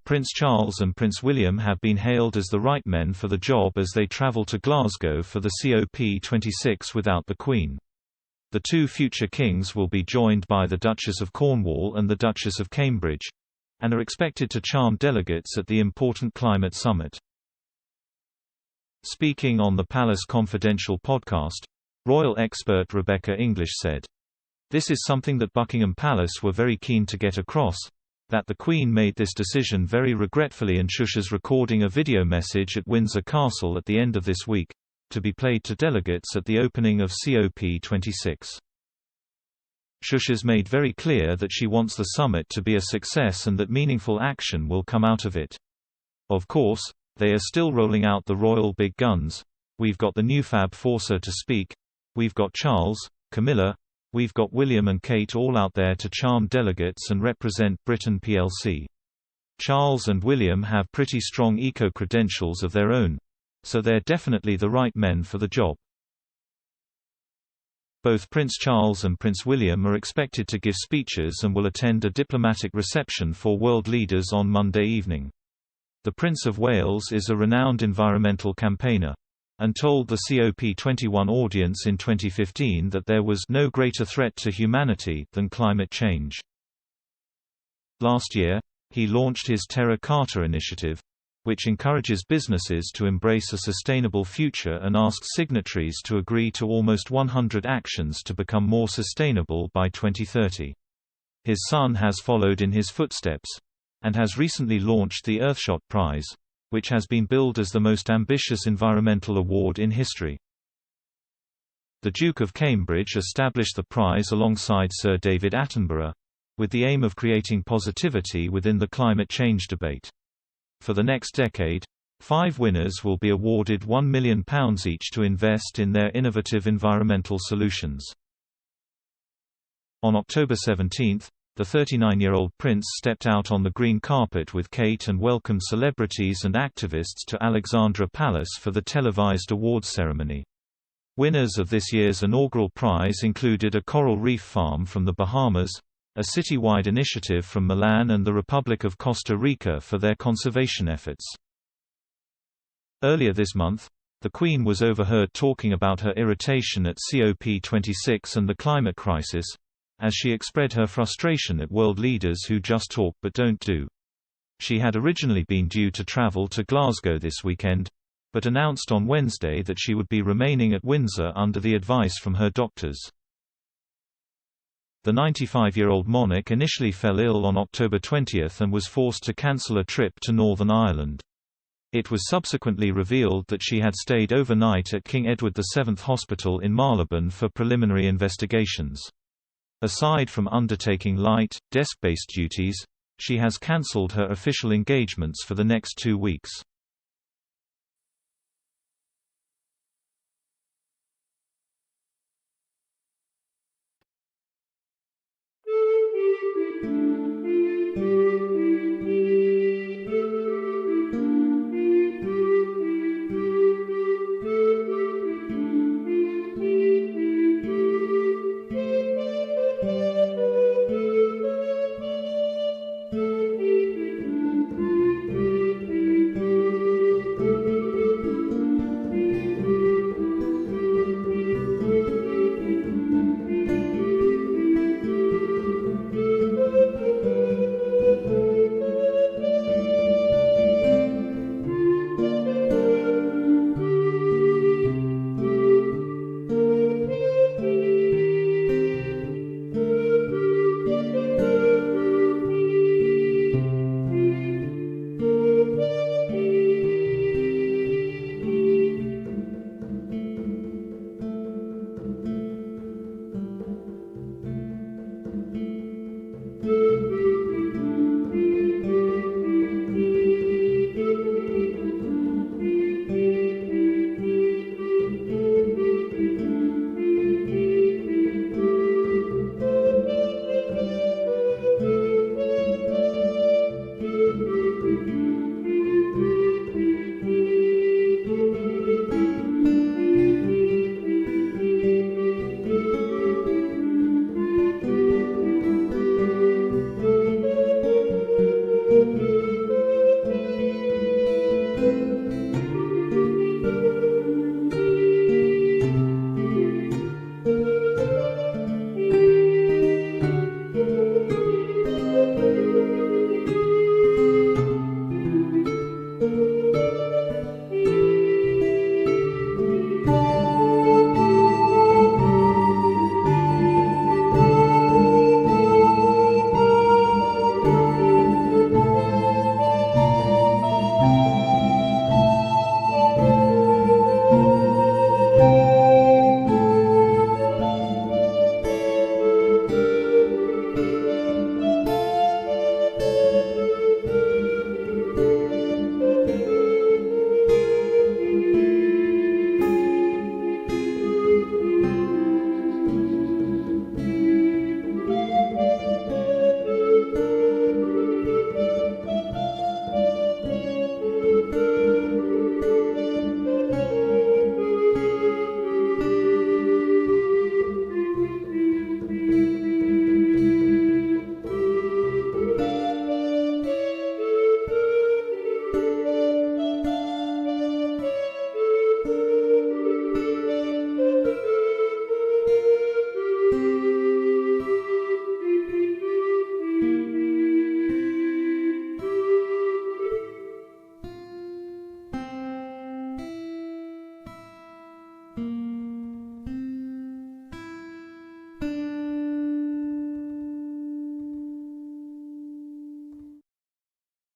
Prince Charles and Prince William have been hailed as the right men for the job as they travel to Glasgow for the COP26 without the Queen. The two future kings will be joined by the Duchess of Cornwall and the Duchess of Cambridge, and are expected to charm delegates at the important climate summit. Speaking on the Palace Confidential podcast, royal expert Rebecca English said, "This is something that Buckingham Palace were very keen to get across, that the Queen made this decision very regretfully and Shusha's recording a video message at Windsor Castle at the end of this week, to be played to delegates at the opening of COP26. Shusha's made very clear that she wants the summit to be a success and that meaningful action will come out of it. Of course, they are still rolling out the royal big guns. We've got the new Fab Four, so to speak. We've got Charles, Camilla, we've got William and Kate all out there to charm delegates and represent Britain PLC. Charles and William have pretty strong eco-credentials of their own, so they're definitely the right men for the job." Both Prince Charles and Prince William are expected to give speeches and will attend a diplomatic reception for world leaders on Monday evening. The Prince of Wales is a renowned environmental campaigner, and told the COP21 audience in 2015 that there was no greater threat to humanity than climate change. Last year, he launched his Terra Carta initiative, which encourages businesses to embrace a sustainable future and asks signatories to agree to almost 100 actions to become more sustainable by 2030. His son has followed in his footsteps, and has recently launched the Earthshot Prize, which has been billed as the most ambitious environmental award in history. The Duke of Cambridge established the prize alongside Sir David Attenborough, with the aim of creating positivity within the climate change debate. For the next decade, 5 winners will be awarded £1 million each to invest in their innovative environmental solutions. On October 17, the 39-year-old prince stepped out on the green carpet with Kate and welcomed celebrities and activists to Alexandra Palace for the televised awards ceremony. Winners of this year's inaugural prize included a coral reef farm from the Bahamas, a city-wide initiative from Milan, and the Republic of Costa Rica for their conservation efforts. Earlier this month, the Queen was overheard talking about her irritation at COP26 and the climate crisis, as she expressed her frustration at world leaders who just talk but don't do. She had originally been due to travel to Glasgow this weekend, but announced on Wednesday that she would be remaining at Windsor under the advice from her doctors. The 95-year-old monarch initially fell ill on October 20 and was forced to cancel a trip to Northern Ireland. It was subsequently revealed that she had stayed overnight at King Edward VII Hospital in Marylebone for preliminary investigations. Aside from undertaking light, desk-based duties, she has cancelled her official engagements for the next 2 weeks.